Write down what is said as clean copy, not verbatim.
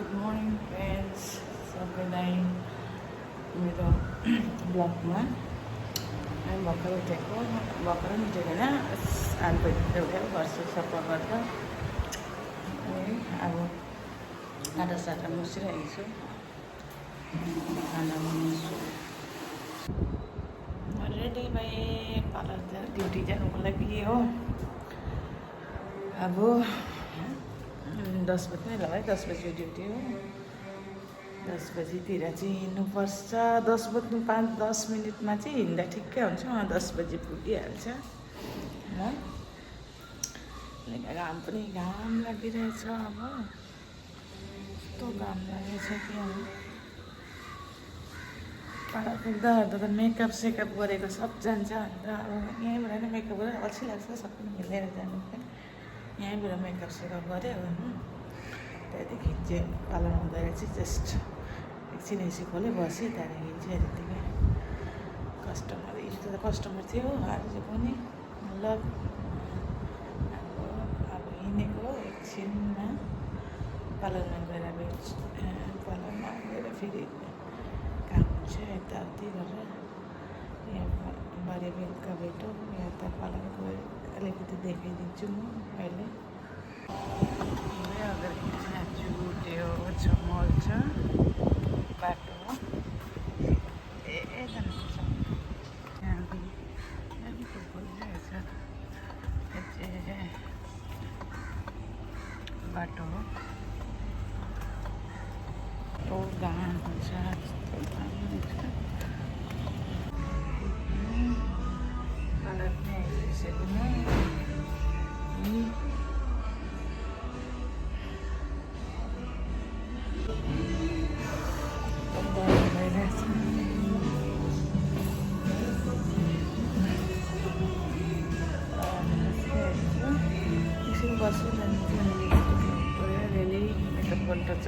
good morning friends सबैलाई मेरो ब्लगमा हामी भर्खर उठेको होइन 8 बजी उठेको घर सफा गर्दा अनि अब आधा मुसिरहेको छु खाना बनाउँछु रेडी भएँ पार्लर ड्युटी जानुको लागि हो अब 10 बजी नै ल है 10 बजी ड्युटी हो 10 बजीतिर चाहिँ हिँड्नुपर्छ 10 बज्नु 5-10 मिनटमा चाहिँ हिँड्दा ठिक्कै हुन्छ 10 बजी पुगिहाल्छ ल घाम पनि घाम लागिरहेछ अब कस्तो घाम लागेछ कि अब पार्लर पुग्दा त मेकअप सेकअप गरेको सब जान्छ अन्त अब यहीँबाट नै मेकअप गरेर अल्छी लाग्छ सबै मिलेर जानु यहीँबाट मेकअप सेकअप गऱ्यो त्यहाँदेखि चाहिँ पार्लर हुँदा चाहिँ जस्ट एकछिन एसी खोल्यो बसेँ त्यहाँदेखि चाहिँ त्यतिकै कस्टमर हिजो त कस्टमर थियो आज चाहिँ पनि ल अब हिँडेको एकछिनमा पार्लरमा गएर पार्लरमा गएर फेरि काम हुन्छ यताउति गरेर यहाँ बारे बेलुका भेटौँ यहाँ त पार्लर गएर अलिकति देखाइदिन्छु म अहिले अगर त्यो मल छ बाटो जानुपर्छ यहाँ खोलिरहेछ बाटो हो घाम हुन्छ त्यस्तो घाम हुन्छ कलर पनि बस्छु रेली मेकअप गर्नुपर्छ